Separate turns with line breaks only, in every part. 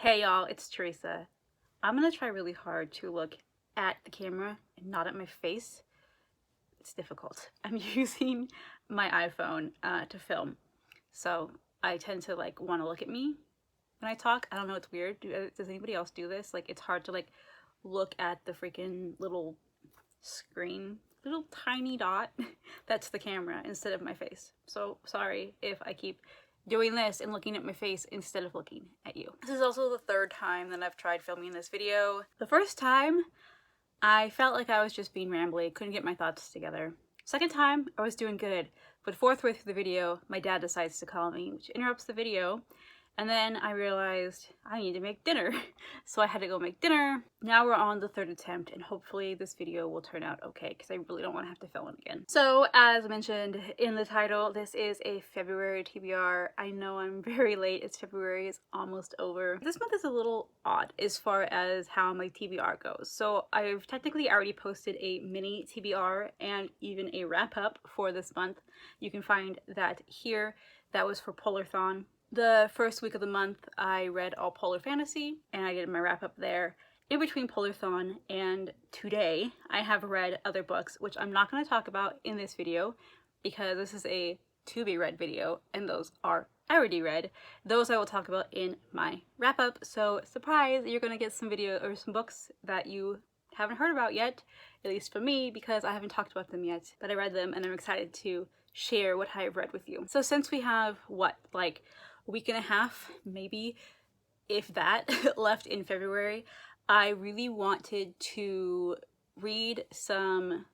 Hey y'all, it's Teresa. I'm gonna try really hard to look at the camera and not at my face. It's difficult. I'm using my iPhone to film, so I tend to want to look at me when I talk. I don't know, it's weird. Does anybody else do this? Like, it's hard to look at the freaking little screen, little tiny dot that's the camera instead of my face. So sorry if I keep doing this and looking at my face instead of looking at you. This is also the third time that I've tried filming this video. The first time, I felt like I was just being rambly, couldn't get my thoughts together. Second time, I was doing good, but fourth way through the video, my dad decides to call me, which interrupts the video. And then I realized I need to make dinner. So I had to go make dinner. Now we're on the third attempt, and hopefully this video will turn out okay, because I really don't want to have to film it again. So as mentioned in the title, this is a February TBR. I know I'm very late. It's February, it's almost over. This month is a little odd as far as how my TBR goes. So I've technically already posted a mini TBR and even a wrap up for this month. You can find that here. That was for Polarthon. The first week of the month, I read all Polar Fantasy, and I did my wrap-up there. In between Polarthon and today, I have read other books, which I'm not going to talk about in this video, because this is a to-be-read video, and those are already read. Those I will talk about in my wrap-up, so surprise, you're going to get some video or some books that you haven't heard about yet, at least for me, because I haven't talked about them yet, but I read them, and I'm excited to share what I've read with you. So since we have, a week and a half, maybe, if that, left in February, I really wanted to read some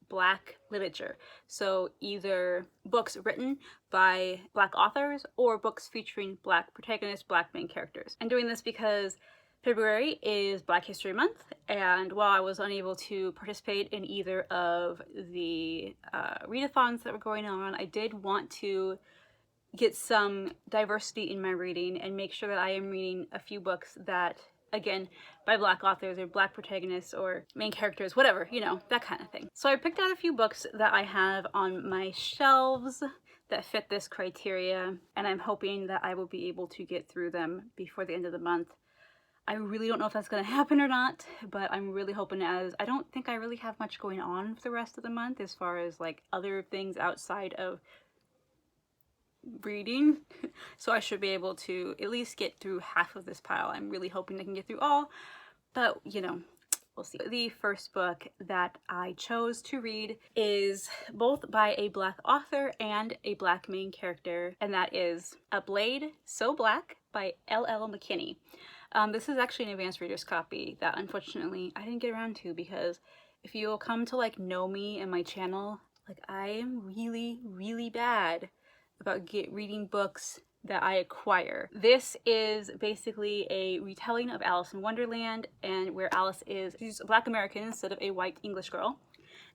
Black literature. So either books written by Black authors or books featuring Black protagonists, Black main characters. I'm doing this because February is Black History Month, and while I was unable to participate in either of the readathons that were going on, I did want to get some diversity in my reading and make sure that I am reading a few books that, again, by Black authors or Black protagonists or main characters, whatever, you know, that kind of thing. So I picked out a few books that I have on my shelves that fit this criteria, and I'm hoping that I will be able to get through them before the end of the month. I really don't know if that's going to happen or not, but I'm really hoping, as I don't think I really have much going on for the rest of the month as far as other things outside of reading, so I should be able to at least get through half of this pile. I'm really hoping I can get through all, but you know, we'll see. The first book that I chose to read is both by a Black author and a Black main character, and that is A Blade So Black by L.L. McKinney. This is actually an advanced reader's copy that unfortunately I didn't get around to, because if you'll come to know me and my channel, I am really bad about reading books that I acquire. This is basically a retelling of Alice in Wonderland, and where Alice is, she's a Black American instead of a white English girl,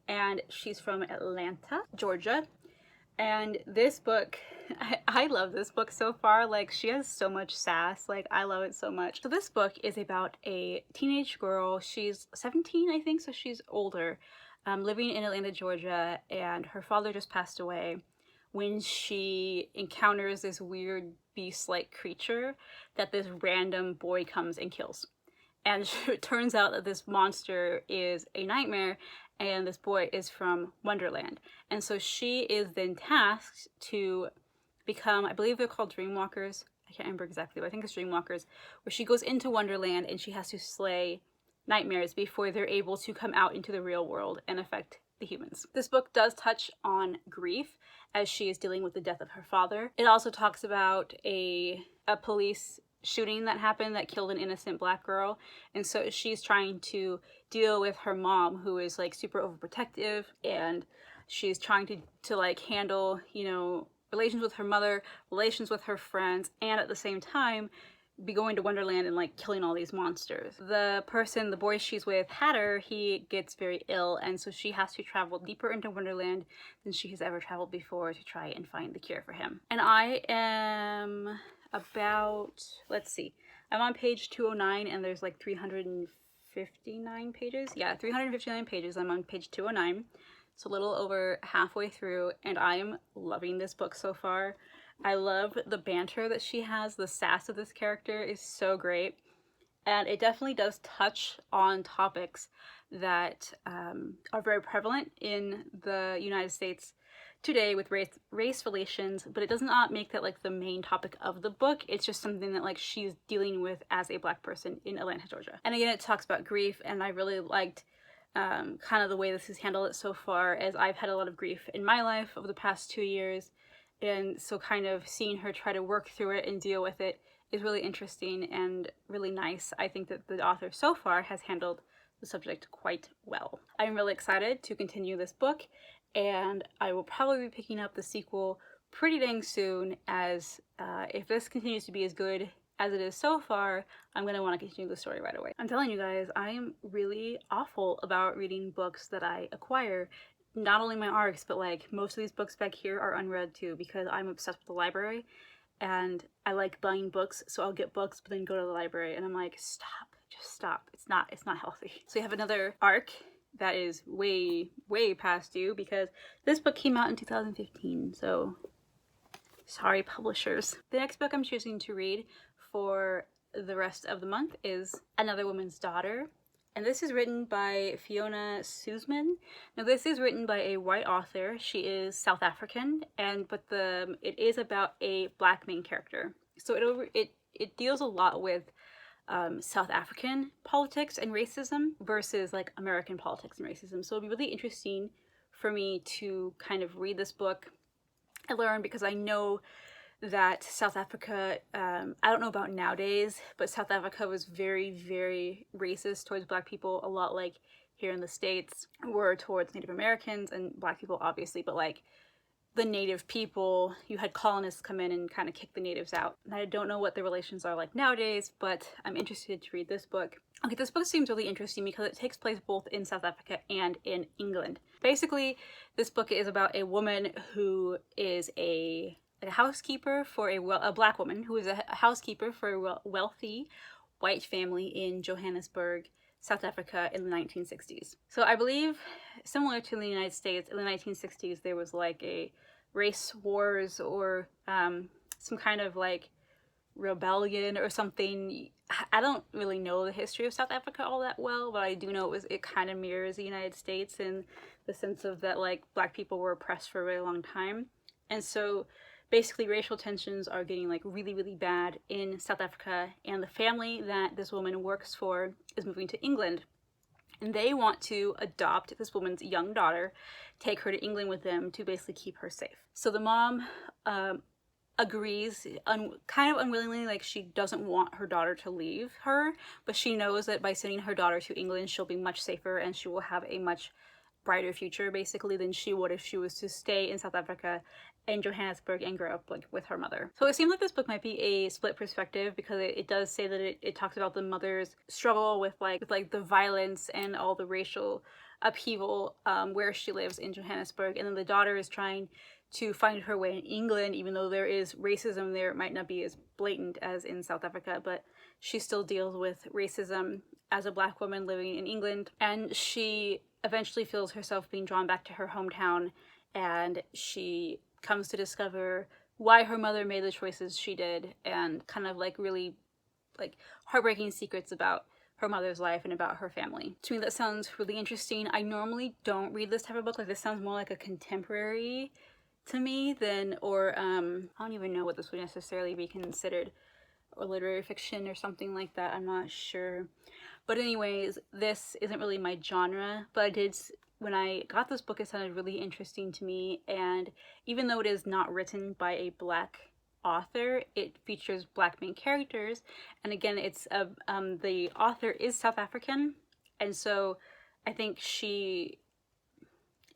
and she's from Atlanta, Georgia. And this book, I love this book so far. She has so much sass. I love it so much. So this book is about a teenage girl. She's 17, I think, so she's older, living in Atlanta, Georgia, and her father just passed away when she encounters this weird beast-like creature that this random boy comes and kills. And it turns out that this monster is a nightmare, and this boy is from Wonderland. And so she is then tasked to become, I believe they're called Dreamwalkers. I can't remember exactly, but I think it's Dreamwalkers, where she goes into Wonderland and she has to slay nightmares before they're able to come out into the real world and affect the humans. This book does touch on grief as she is dealing with the death of her father. It also talks about a police shooting that happened that killed an innocent Black girl, and so she's trying to deal with her mom, who is super overprotective, and she's trying to handle, you know, relations with her mother, relations with her friends, and at the same time be going to Wonderland and killing all these monsters. The boy she's with, Hatter, he gets very ill, and so she has to travel deeper into Wonderland than she has ever traveled before to try and find the cure for him. And I am about, let's see, I'm on page 209, and there's 359 pages. Yeah, 359 pages. I'm on page 209, so a little over halfway through, and I am loving this book so far. I love the banter that she has. The sass of this character is so great. and it definitely does touch on topics that are very prevalent in the United States today with race relations, but it does not make that like the main topic of the book. It's just something that like she's dealing with as a Black person in Atlanta, Georgia. And again, it talks about grief, and I really liked kind of the way this has handled it so far, as I've had a lot of grief in my life over the past 2 years, and so kind of seeing her try to work through it and deal with it is really interesting and really nice. I think that the author so far has handled the subject quite well. I'm really excited to continue this book, and I will probably be picking up the sequel pretty dang soon, as if this continues to be as good as it is so far, I'm going to want to continue the story right away. I'm telling you guys, I am really awful about reading books that I acquire. Not only my ARCs, but like most of these books back here are unread too, because I'm obsessed with the library and I like buying books, so I'll get books but then go to the library and I'm like, stop, just stop. It's not healthy. So we have another ARC that is way past due, because this book came out in 2015, so sorry publishers. The next book I'm choosing to read for the rest of the month is Another Woman's Daughter, and this is written by Fiona Suzman. Now this is written by a white author. She is South African, but it is about a Black main character. So it deals a lot with South African politics and racism versus like American politics and racism. So it'll be really interesting for me to kind of read this book and learn, because I know that South Africa, I don't know about nowadays, but South Africa was very racist towards Black people, a lot like here in the States were towards Native Americans and Black people obviously, but like the native people, you had colonists come in and kind of kick the natives out. And I don't know what the relations are like nowadays, but I'm interested to read this book. Okay, this book seems really interesting because it takes place both in South Africa and in England. Basically, this book is about a woman who is a housekeeper for a Black woman who is a housekeeper for a wealthy white family in Johannesburg, South Africa in the 1960s. So I believe, similar to the United States, in the 1960s there was like a race wars or some kind of like rebellion or something. I don't really know the history of South Africa all that well, but I do know it kind of mirrors the United States in the sense of that like Black people were oppressed for a really long time. And so basically racial tensions are getting like really bad in South Africa, and the family that this woman works for is moving to England, and they want to adopt this woman's young daughter, take her to England with them to basically keep her safe. So the mom agrees, kind of unwillingly, like she doesn't want her daughter to leave her, but she knows that by sending her daughter to England she'll be much safer and she will have a much brighter future basically than she would if she was to stay in South Africa in Johannesburg and grow up like with her mother. So it seems like this book might be a split perspective, because it does say that it talks about the mother's struggle with the violence and all the racial upheaval where she lives in Johannesburg, and then the daughter is trying to find her way in England, even though there is racism there. It might not be as blatant as in South Africa, but she still deals with racism as a Black woman living in England, and she eventually feels herself being drawn back to her hometown, and she comes to discover why her mother made the choices she did, and kind of like really like heartbreaking secrets about her mother's life and about her family. To me that sounds really interesting. I normally don't read this type of book. Like this sounds more like a contemporary to me than, or I don't even know what this would necessarily be considered, or literary fiction or something like that. I'm not sure. But anyways, this isn't really my genre, but when I got this book, it sounded really interesting to me, and even though it is not written by a Black author, it features Black main characters, and again, it's the author is South African, and so I think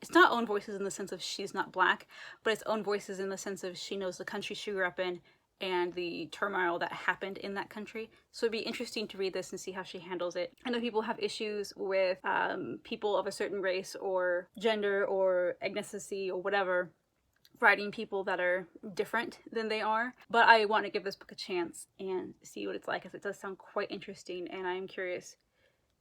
it's not own voices in the sense of she's not Black, but it's own voices in the sense of she knows the country she grew up in and the turmoil that happened in that country. So it'd be interesting to read this and see how she handles it. I know people have issues with people of a certain race or gender or ethnicity or whatever writing people that are different than they are, but I want to give this book a chance and see what it's like, as it does sound quite interesting, and I'm curious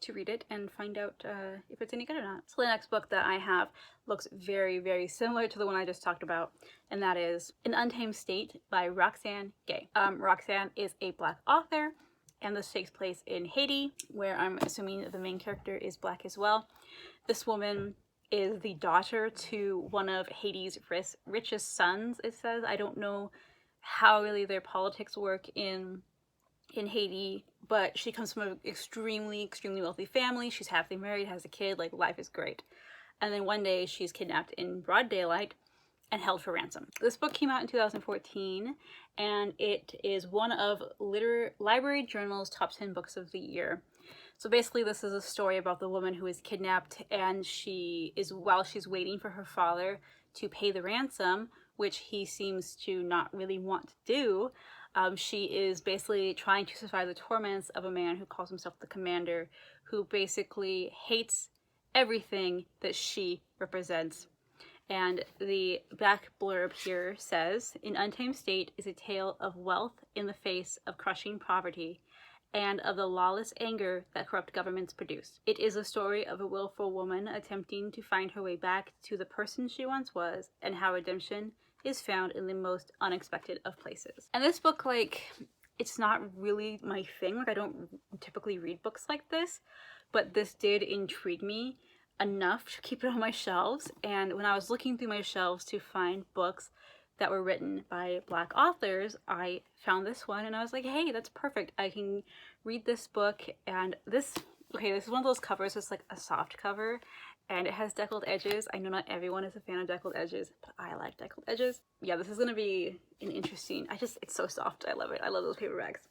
to read it and find out if it's any good or not. So the next book that I have looks very similar to the one I just talked about, and that is An Untamed State by Roxane Gay. Roxane is a Black author, and this takes place in Haiti, where I'm assuming the main character is Black as well. This woman is the daughter to one of Haiti's richest sons, it says. I don't know how really their politics work in Haiti, but she comes from an extremely wealthy family. She's happily married, has a kid, like life is great. And then one day she's kidnapped in broad daylight and held for ransom. This book came out in 2014, and it is one of Library Journal's top 10 books of the year. So basically this is a story about the woman who is kidnapped, and while she's waiting for her father to pay the ransom, which he seems to not really want to do, she is basically trying to survive the torments of a man who calls himself the Commander, who basically hates everything that she represents. And the back blurb here says, "In Untamed State is a tale of wealth in the face of crushing poverty and of the lawless anger that corrupt governments produce. It is a story of a willful woman attempting to find her way back to the person she once was, and how redemption is found in the most unexpected of places." And this book, like, it's not really my thing. Like, I don't typically read books like this, but this did intrigue me enough to keep it on my shelves. And when I was looking through my shelves to find books that were written by Black authors, I found this one, and I was like, hey, that's perfect. I can read this book. And this is one of those covers. It's like a soft cover, and it has deckled edges. I know not everyone is a fan of deckled edges, but I like deckled edges. Yeah, this is gonna be an interesting, it's so soft. I love it. I love those paperbacks.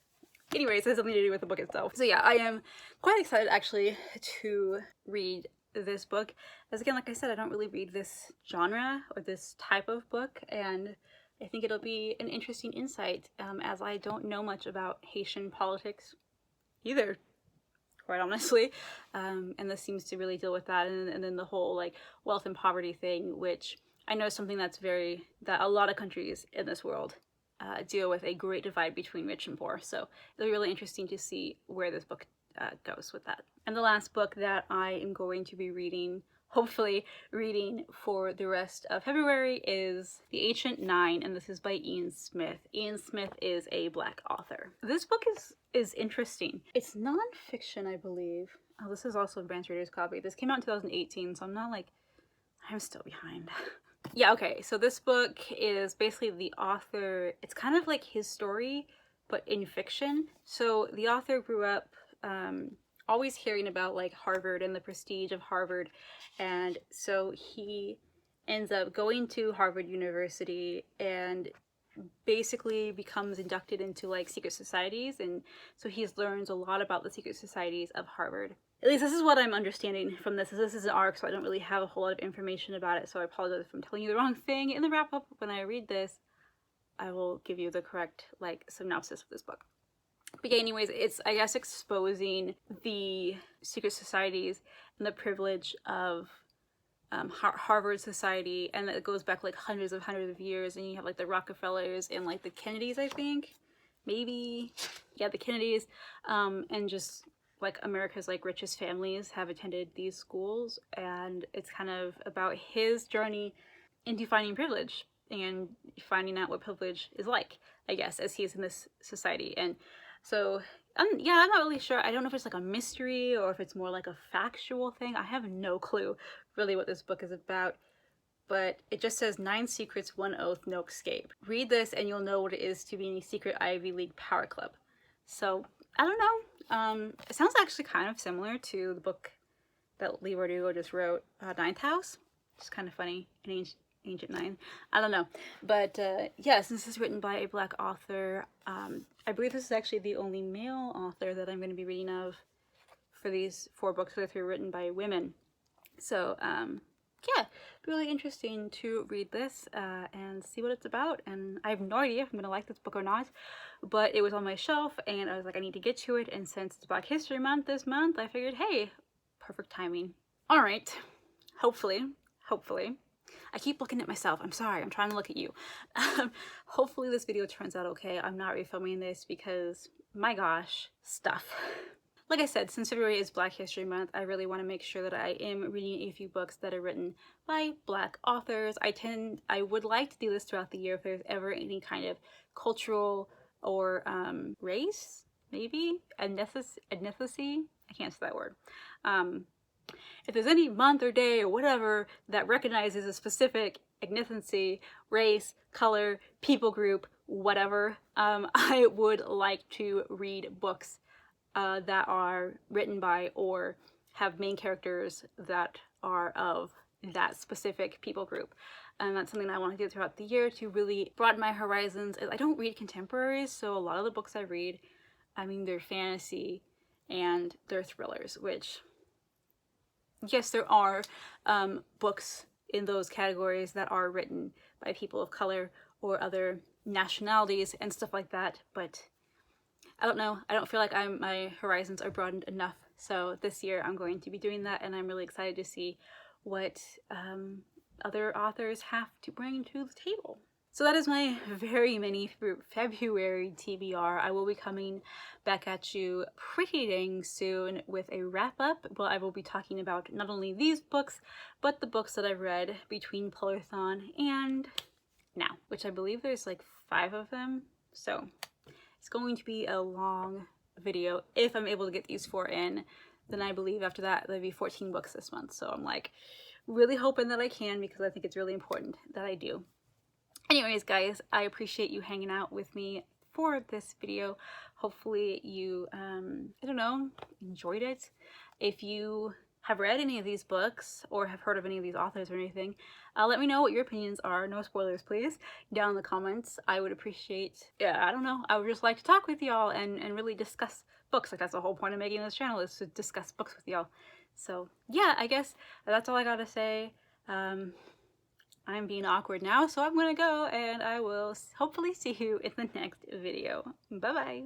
Anyways, it has something to do with the book itself. So yeah, I am quite excited actually to read this book. As again, like I said, I don't really read this genre or this type of book, and I think it'll be an interesting insight, as I don't know much about Haitian politics either, quite honestly. And this seems to really deal with that, and then the whole like wealth and poverty thing, which I know is something that a lot of countries in this world deal with, a great divide between rich and poor. So it'll be really interesting to see where this book goes with that. And the last book that I am going to be reading, hopefully reading for the rest of February, is The Ancient Nine, and this is by Ian Smith. Ian Smith is a Black author. This book is interesting. It's non-fiction, I believe. Oh, this is also a Brand's Reader's copy. This came out in 2018, so I'm still behind. Yeah, okay, so this book is basically the author, it's kind of like his story, but in fiction. So the author grew up always hearing about like Harvard and the prestige of Harvard, and so he ends up going to Harvard University and basically becomes inducted into like secret societies, and so he learns a lot about the secret societies of Harvard. At least this is what I'm understanding from this. This is an arc, so I don't really have a whole lot of information about it, so I apologize if I'm telling you the wrong thing. In the wrap-up, when I read this, I will give you the correct like synopsis of this book. But yeah, anyways, it's, I guess, exposing the secret societies and the privilege of Harvard society, and it goes back like hundreds of years, and you have like the Rockefellers and like the Kennedys, I think, maybe, yeah, the Kennedys, and just like America's like richest families have attended these schools, and it's kind of about his journey into finding privilege and finding out what privilege is like, I guess, as he's in this society. And so, yeah, I'm not really sure. I don't know if it's like a mystery or if it's more like a factual thing. I have no clue really what this book is about, but it just says 9 secrets, 1 oath, no escape. Read this and you'll know what it is to be in a secret Ivy League power club. So, I don't know. It sounds actually kind of similar to the book that Lee Verdugo just wrote, Ninth House. It's kind of funny, an Ancient Nine. I don't know. But yes, this is written by a Black author. I believe this is actually the only male author that I'm going to be reading of for these 4 books, that are written by women. So, yeah, really interesting to read this and see what it's about. And I have no idea if I'm going to like this book or not, but it was on my shelf, and I was like, I need to get to it. And since it's Black History Month this month, I figured, hey, perfect timing. All right, hopefully. I keep looking at myself. I'm sorry. I'm trying to look at you. Hopefully this video turns out okay. I'm not refilming this because, my gosh, stuff. Like I said, since February is Black History Month, I really want to make sure that I am reading a few books that are written by Black authors. I would like to do this throughout the year if there's ever any kind of cultural or race maybe? Ethnicity? I can't say that word. If there's any month or day or whatever that recognizes a specific ethnicity, race, color, people group, whatever, I would like to read books that are written by or have main characters that are of that specific people group. And that's something I want to do throughout the year to really broaden my horizons. I don't read contemporaries, so a lot of the books I read, I mean, they're fantasy and they're thrillers, which, yes, there are books in those categories that are written by people of color or other nationalities and stuff like that, but I don't know. I don't feel like my horizons are broadened enough. So this year I'm going to be doing that, and I'm really excited to see what other authors have to bring to the table. So that is my very mini February TBR. I will be coming back at you pretty dang soon with a wrap up. Well, I will be talking about not only these books, but the books that I've read between Polarthon and now, which I believe there's like 5 of them. So it's going to be a long video. If I'm able to get these 4 in, then I believe after that there'll be 14 books this month. So I'm like really hoping that I can, because I think it's really important that I do. Anyways, guys, I appreciate you hanging out with me for this video. Hopefully you, I don't know, enjoyed it. If you have read any of these books or have heard of any of these authors or anything, let me know what your opinions are. No spoilers, please, down in the comments. I would appreciate, I don't know, I would just like to talk with y'all and really discuss books. Like, that's the whole point of making this channel, is to discuss books with y'all. So yeah, I guess that's all I gotta say. I'm being awkward now, so I'm gonna go, and I will hopefully see you in the next video. Bye bye.